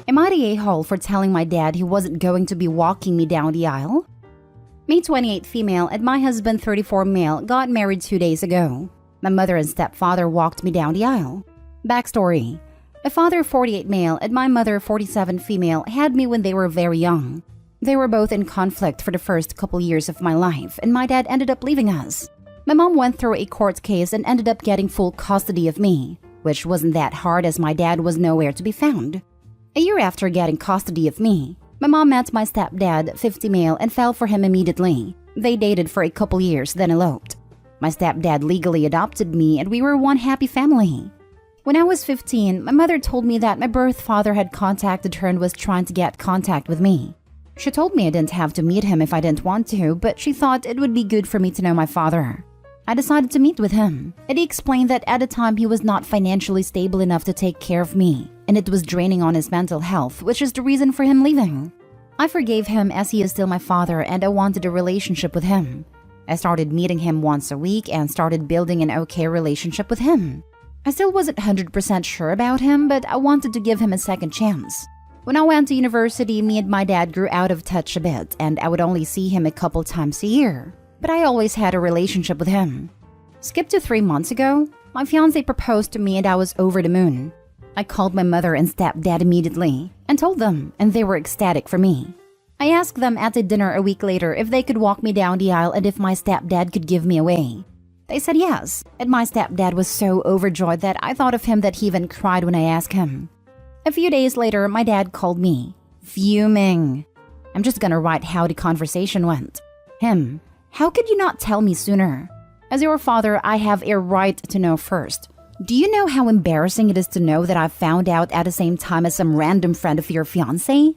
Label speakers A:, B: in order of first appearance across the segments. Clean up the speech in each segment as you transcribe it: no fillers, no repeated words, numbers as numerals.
A: Am I the a-hole for telling my dad he wasn't going to be walking me down the aisle? Me 28 female and my husband 34 male got married 2 days ago. My mother and stepfather walked me down the aisle. Backstory. My father 48 male and my mother 47 female had me when they were very young. They were both in conflict for the first couple years of my life and my dad ended up leaving us. My mom went through a court case and ended up getting full custody of me, which wasn't that hard as my dad was nowhere to be found. A year after getting custody of me, my mom met my stepdad, 50 male, and fell for him immediately. They dated for a couple years, then eloped. My stepdad legally adopted me and we were one happy family. When I was 15, my mother told me that my birth father had contacted her and was trying to get contact with me. She told me I didn't have to meet him if I didn't want to, but she thought it would be good for me to know my father. I decided to meet with him, and he explained that at the time he was not financially stable enough to take care of me, and it was draining on his mental health, which is the reason for him leaving. I forgave him as he is still my father and I wanted a relationship with him. I started meeting him once a week and started building an okay relationship with him. I still wasn't 100% sure about him, but I wanted to give him a second chance. When I went to university, me and my dad grew out of touch a bit, and I would only see him a couple times a year. But I always had a relationship with him. Skip to 3 months ago, my fiancé proposed to me and I was over the moon. I called my mother and stepdad immediately and told them, and they were ecstatic for me. I asked them at a dinner a week later if they could walk me down the aisle and if my stepdad could give me away. They said yes, and my stepdad was so overjoyed that I thought of him that he even cried when I asked him. A few days later, my dad called me, fuming. I'm just gonna write how the conversation went. Him, how could you not tell me sooner? As your father, I have a right to know first. Do you know how embarrassing it is to know that I found out at the same time as some random friend of your fiancé?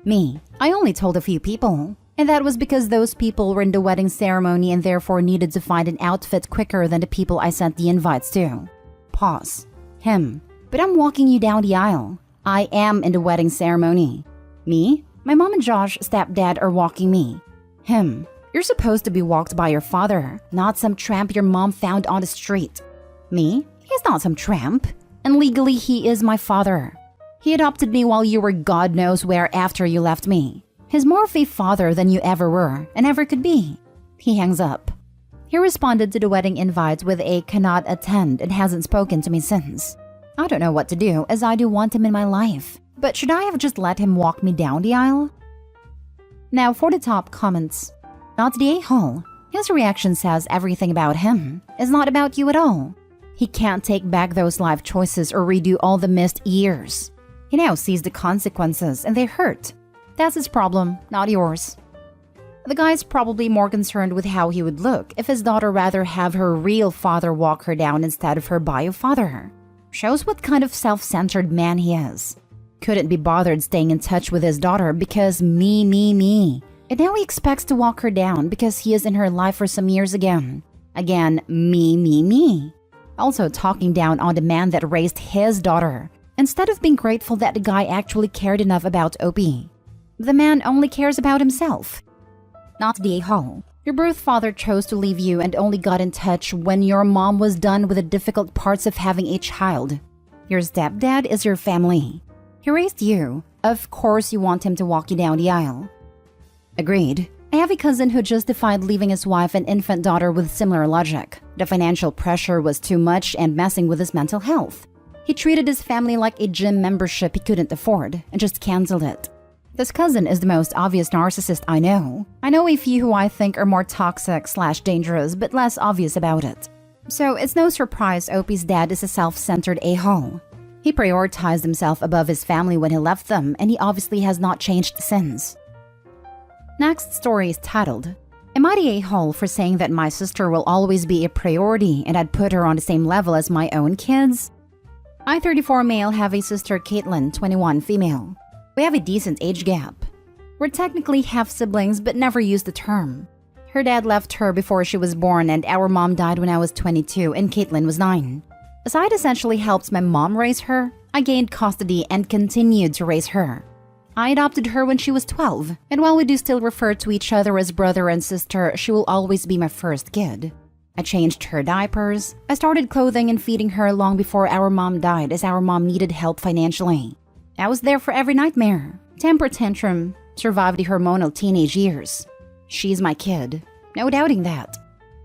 A: Me, I only told a few people. And that was because those people were in the wedding ceremony and therefore needed to find an outfit quicker than the people I sent the invites to. Pause. Him. But I'm walking you down the aisle. I am in the wedding ceremony. Me? My mom and Josh, stepdad, are walking me. Him. You're supposed to be walked by your father, not some tramp your mom found on the street. Me? He's not some tramp. And legally, he is my father. He adopted me while you were God knows where after you left me. He's more of a father than you ever were and ever could be. He hangs up. He responded to the wedding invite with a cannot attend and hasn't spoken to me since. I don't know what to do as I do want him in my life. But should I have just let him walk me down the aisle? Now for the top comments. Not the a-hole. His reaction says everything about him. It's not about you at all. He can't take back those life choices or redo all the missed years. He now sees the consequences and they hurt. That's his problem, not yours. The guy's probably more concerned with how he would look if his daughter rather have her real father walk her down instead of her bio father. Shows what kind of self-centered man he is. Couldn't be bothered staying in touch with his daughter because me. And now he expects to walk her down because he is in her life for some years again. Again, me. Also talking down on the man that raised his daughter, instead of being grateful that the guy actually cared enough about Opie. The man only cares about himself. Not the a-hole. Your birth father chose to leave you and only got in touch when your mom was done with the difficult parts of having a child. Your stepdad is your family. He raised you. Of course you want him to walk you down the aisle. Agreed. I have a cousin who justified leaving his wife and infant daughter with similar logic. The financial pressure was too much and messing with his mental health. He treated his family like a gym membership he couldn't afford and just canceled it. This cousin is the most obvious narcissist I know. I know a few who I think are more toxic/dangerous but less obvious about it. So it's no surprise Opie's dad is a self-centered a-hole. He prioritized himself above his family when he left them and he obviously has not changed since. Next story is titled, Am I the a-hole for saying that my sister will always be a priority and I'd put her on the same level as my own kids? I, 34 male, have a sister Caitlin, 21 female. We have a decent age gap. We're technically half-siblings but never used the term. Her dad left her before she was born and our mom died when I was 22 and Caitlin was 9. As I essentially helped my mom raise her, I gained custody and continued to raise her. I adopted her when she was 12, and while we do still refer to each other as brother and sister, she will always be my first kid. I changed her diapers. I started clothing and feeding her long before our mom died as our mom needed help financially. I was there for every nightmare, temper tantrum, survived the hormonal teenage years. She's my kid, no doubting that.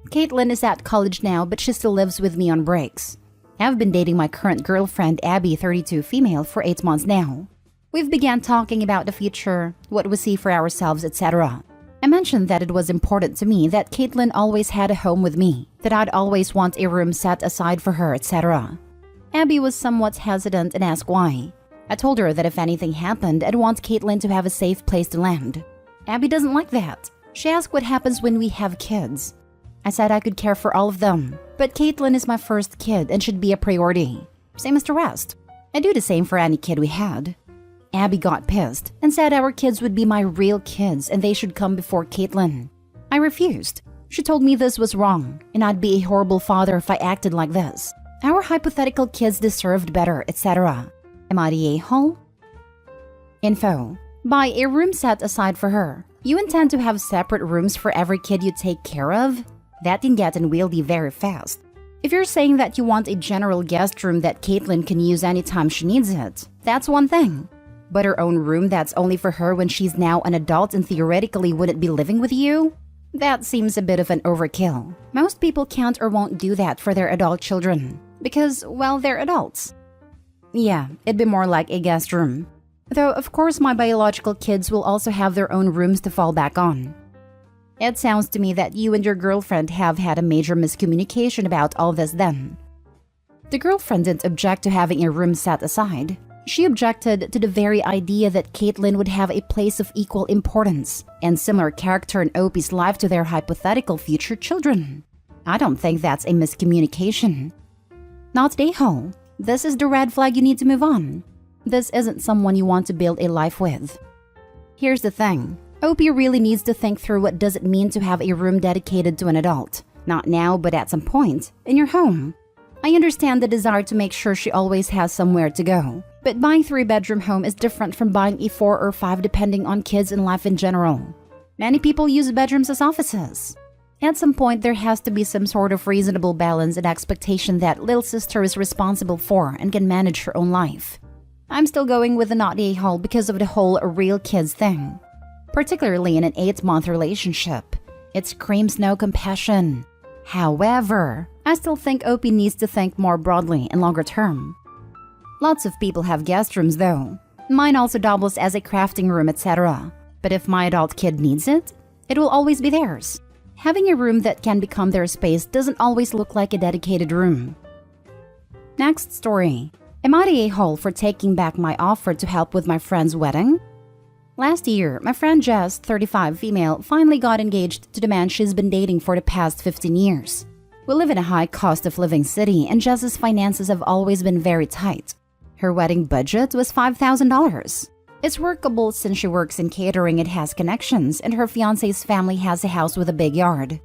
A: Caitlin is at college now, but she still lives with me on breaks. I've been dating my current girlfriend, Abby, 32 female, for 8 months now. We've began talking about the future, what we see for ourselves, etc. I mentioned that it was important to me that Caitlin always had a home with me, that I'd always want a room set aside for her, etc. Abby was somewhat hesitant and asked why. I told her that if anything happened, I'd want Caitlin to have a safe place to land. Abby doesn't like that. She asked what happens when we have kids. I said I could care for all of them, but Caitlin is my first kid and should be a priority. Same as the rest. I do the same for any kid we had. Abby got pissed and said our kids would be my real kids and they should come before Caitlin. I refused. She told me this was wrong and I'd be a horrible father if I acted like this. Our hypothetical kids deserved better, etc. Am I the a-hole? Info. Buy a room set aside for her. You intend to have separate rooms for every kid you take care of? That can get unwieldy very fast. If you're saying that you want a general guest room that Caitlin can use anytime she needs it, that's one thing. But her own room that's only for her when she's now an adult and theoretically wouldn't be living with you? That seems a bit of an overkill. Most people can't or won't do that for their adult children. Because, well, they're adults. Yeah, it'd be more like a guest room. Though, of course, my biological kids will also have their own rooms to fall back on. It sounds to me that you and your girlfriend have had a major miscommunication about all this then. The girlfriend didn't object to having a room set aside. She objected to the very idea that Caitlin would have a place of equal importance and similar character in Opie's life to their hypothetical future children. I don't think that's a miscommunication. Not a-hole. This is the red flag you need to move on. This isn't someone you want to build a life with. Here's the thing. Opie really needs to think through what does it mean to have a room dedicated to an adult. Not now, but at some point, in your home. I understand the desire to make sure she always has somewhere to go. But buying a 3-bedroom home is different from buying a 4 or 5 depending on kids and life in general. Many people use bedrooms as offices. At some point, there has to be some sort of reasonable balance and expectation that little sister is responsible for and can manage her own life. I'm still going with the not a-hole because of the whole real kids thing. Particularly in an 8-month relationship. It screams no compassion. However, I still think Opie needs to think more broadly and longer term. Lots of people have guest rooms though. Mine also doubles as a crafting room, etc. But if my adult kid needs it, it will always be theirs. Having a room that can become their space doesn't always look like a dedicated room. Next story. Am I the a-hole for taking back my offer to help with my friend's wedding? Last year, my friend Jess, 35 female, finally got engaged to the man she's been dating for the past 15 years. We live in a high cost of living city and Jess's finances have always been very tight. Her wedding budget was $5,000. It's workable since she works in catering and has connections and her fiancé's family has a house with a big yard.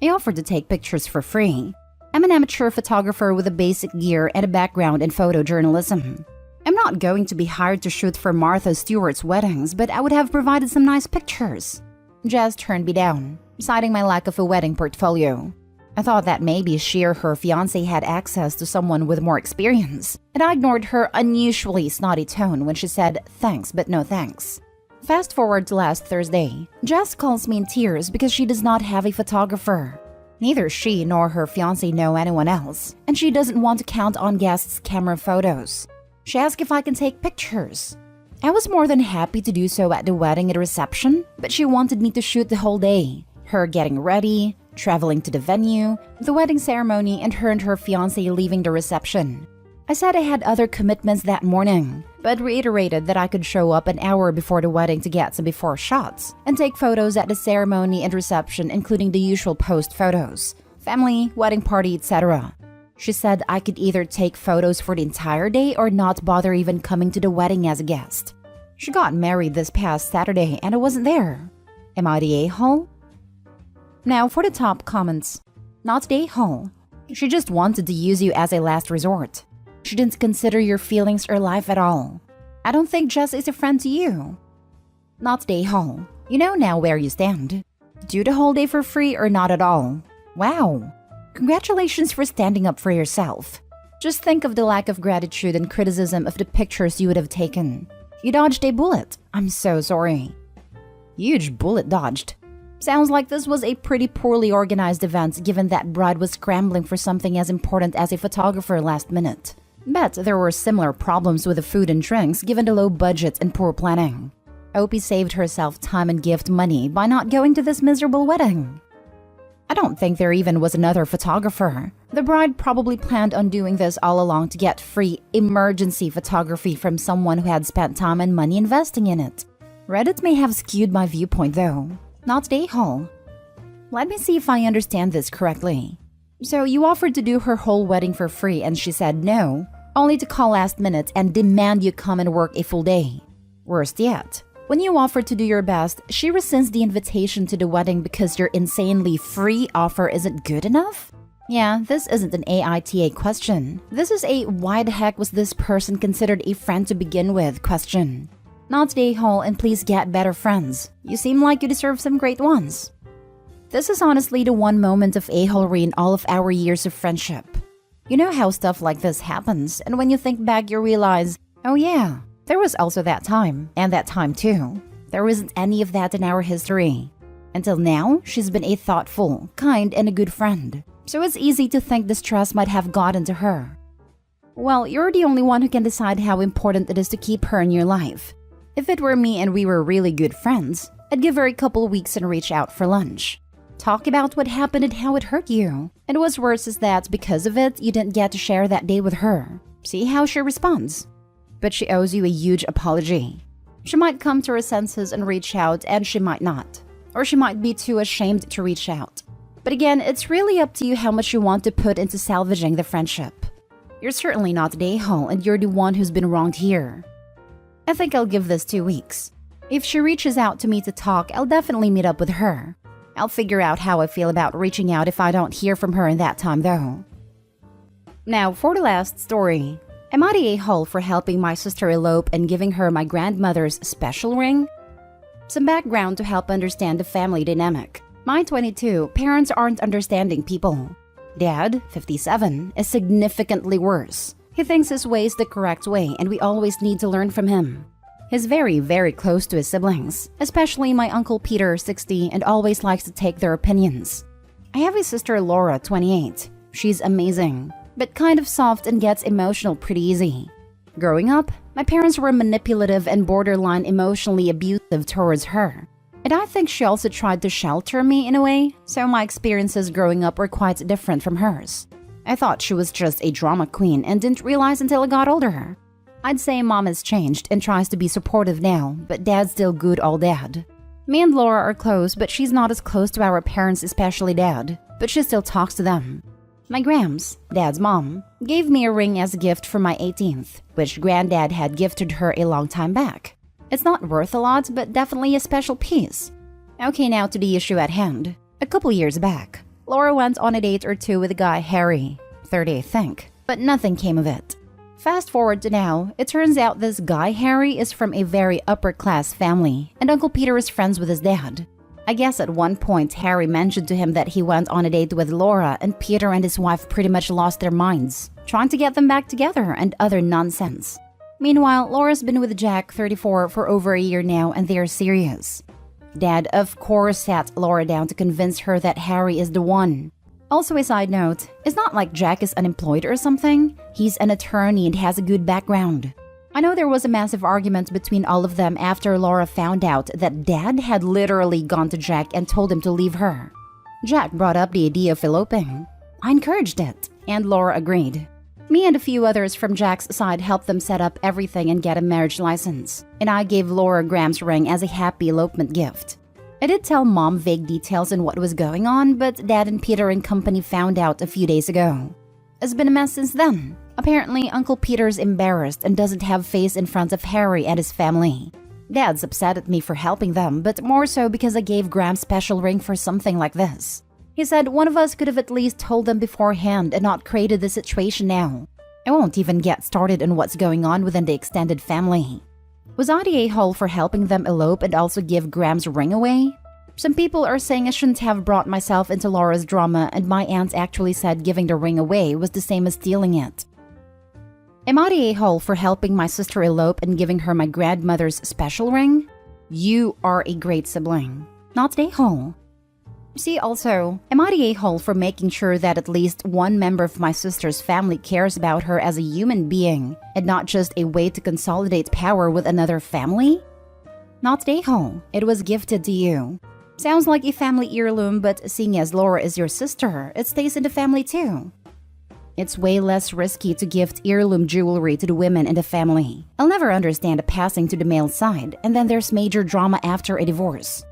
A: I offered to take pictures for free. I'm an amateur photographer with a basic gear and a background in photojournalism. I'm not going to be hired to shoot for Martha Stewart's weddings, but I would have provided some nice pictures. Jess turned me down, citing my lack of a wedding portfolio. I thought that maybe she or her fiancé had access to someone with more experience, and I ignored her unusually snotty tone when she said thanks but no thanks. Fast forward to last Thursday, Jess calls me in tears because she does not have a photographer. Neither she nor her fiancé know anyone else, and she doesn't want to count on guests' camera photos. She asked if I can take pictures. I was more than happy to do so at the wedding and reception, but she wanted me to shoot the whole day. Her getting ready, traveling to the venue, the wedding ceremony, and her fiancé leaving the reception. I said I had other commitments that morning, but reiterated that I could show up an hour before the wedding to get some before shots and take photos at the ceremony and reception, including the usual post photos, family, wedding party, etc. She said I could either take photos for the entire day or not bother even coming to the wedding as a guest. She got married this past Saturday and I wasn't there. Am I the a-hole? Now for the top comments. Not the a-hole. She just wanted to use you as a last resort. She didn't consider your feelings or life at all. I don't think Jess is a friend to you. Not the a-hole. You know now where you stand. Do the whole day for free or not at all. Wow. Congratulations for standing up for yourself. Just think of the lack of gratitude and criticism of the pictures you would have taken. You dodged a bullet. I'm so sorry. Huge bullet dodged. Sounds like this was a pretty poorly organized event given that bride was scrambling for something as important as a photographer last minute. Bet there were similar problems with the food and drinks given the low budget and poor planning. Opie saved herself time and gift money by not going to this miserable wedding. I don't think there even was another photographer. The bride probably planned on doing this all along to get free emergency photography from someone who had spent time and money investing in it. Reddit may have skewed my viewpoint though, not the a-hole. Let me see if I understand this correctly. So you offered to do her whole wedding for free and she said no, only to call last minute and demand you come and work a full day. Worst yet, when you offered to do your best, she rescinds the invitation to the wedding because your insanely free offer isn't good enough? Yeah, this isn't an AITA question. This is a why the heck was this person considered a friend to begin with question. Not the a-hole and please get better friends. You seem like you deserve some great ones. This is honestly the one moment of a-holery in all of our years of friendship. You know how stuff like this happens, and when you think back you realize, oh yeah, there was also that time, and that time too. There isn't any of that in our history. Until now, she's been a thoughtful, kind, and a good friend. So it's easy to think the stress might have gotten to her. Well, you're the only one who can decide how important it is to keep her in your life. If it were me and we were really good friends, I'd give her a couple weeks and reach out for lunch. Talk about what happened and how it hurt you. And what's worse is that because of it, you didn't get to share that day with her. See how she responds. But she owes you a huge apology. She might come to her senses and reach out, and she might not. Or she might be too ashamed to reach out. But again, it's really up to you how much you want to put into salvaging the friendship. You're certainly not the a-hole, and you're the one who's been wronged here. I think I'll give this 2 weeks. If she reaches out to me to talk, I'll definitely meet up with her. I'll figure out how I feel about reaching out if I don't hear from her in that time though. Now, for the last story. Am I the a-hole for helping my sister elope and giving her my grandmother's special ring? Some background to help understand the family dynamic. My 22, parents aren't understanding people. Dad, 57, is significantly worse. He thinks his way is the correct way and we always need to learn from him. He's very, very close to his siblings, especially my Uncle Peter, 60, and always likes to take their opinions. I have a sister, Laura, 28. She's amazing, but kind of soft and gets emotional pretty easy. Growing up, my parents were manipulative and borderline emotionally abusive towards her. And I think she also tried to shelter me in a way, so my experiences growing up were quite different from hers. I thought she was just a drama queen and didn't realize until I got older. I'd say mom has changed and tries to be supportive now, but dad's still good old dad. Me and Laura are close, but she's not as close to our parents, especially dad, but she still talks to them. My grams, dad's mom, gave me a ring as a gift for my 18th, which granddad had gifted her a long time back. It's not worth a lot, but definitely a special piece. Okay, now to the issue at hand. A couple years back, Laura went on a date or two with a guy Harry, 30 I think, but nothing came of it. Fast forward to now, it turns out this guy Harry is from a very upper-class family, and Uncle Peter is friends with his dad. I guess at one point Harry mentioned to him that he went on a date with Laura and Peter and his wife pretty much lost their minds, trying to get them back together and other nonsense. Meanwhile, Laura's been with Jack, 34, for over a year now and they are serious. Dad, of course, sat Laura down to convince her that Harry is the one. Also a side note, it's not like Jack is unemployed or something. He's an attorney and has a good background. I know there was a massive argument between all of them after Laura found out that Dad had literally gone to Jack and told him to leave her. Jack brought up the idea of eloping. I encouraged it, and Laura agreed. Me and a few others from Jack's side helped them set up everything and get a marriage license, and I gave Laura Graham's ring as a happy elopement gift. I did tell Mom vague details on what was going on, but Dad and Peter and company found out a few days ago. It's been a mess since then. Apparently, Uncle Peter's embarrassed and doesn't have face in front of Harry and his family. Dad's upset at me for helping them, but more so because I gave Graham's special ring for something like this. He said one of us could have at least told them beforehand and not created the situation now. I won't even get started on what's going on within the extended family. Was I the a-hole for helping them elope and also give Graham's ring away? Some people are saying I shouldn't have brought myself into Laura's drama, and my aunt actually said giving the ring away was the same as stealing it. Am I the a-hole for helping my sister elope and giving her my grandmother's special ring? You are a great sibling, not the a-hole. See also, am I the a-hole for making sure that at least one member of my sister's family cares about her as a human being and not just a way to consolidate power with another family? Not the a-hole, it was gifted to you. Sounds like a family heirloom, but seeing as Laura is your sister, it stays in the family too. It's way less risky to gift heirloom jewelry to the women in the family. I'll never understand a passing to the male side, and then there's major drama after a divorce.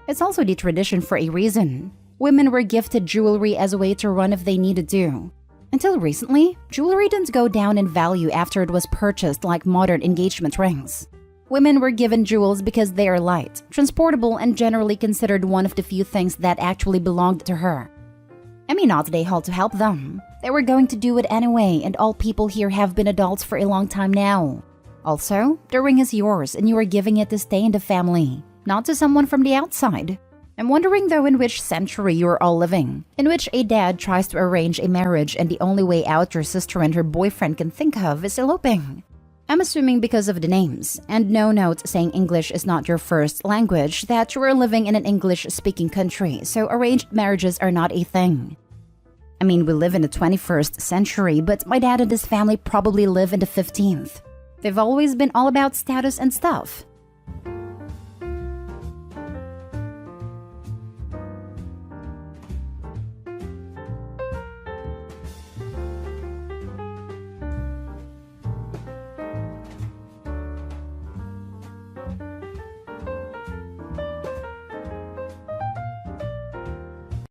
A: It's also the tradition for a reason. Women were gifted jewelry as a way to run if they needed to. Until recently, jewelry didn't go down in value after it was purchased like modern engagement rings. Women were given jewels because they are light, transportable, and generally considered one of the few things that actually belonged to her. I mean, not they had to help them. They were going to do it anyway, and all people here have been adults for a long time now. Also, the ring is yours and you are giving it to stay in the family, not to someone from the outside. I'm wondering though in which century you are all living, in which a dad tries to arrange a marriage and the only way out your sister and her boyfriend can think of is eloping. I'm assuming because of the names, and no note saying English is not your first language, that you are living in an English-speaking country, so arranged marriages are not a thing. I mean, we live in the 21st century, but my dad and his family probably live in the 15th. They've always been all about status and stuff.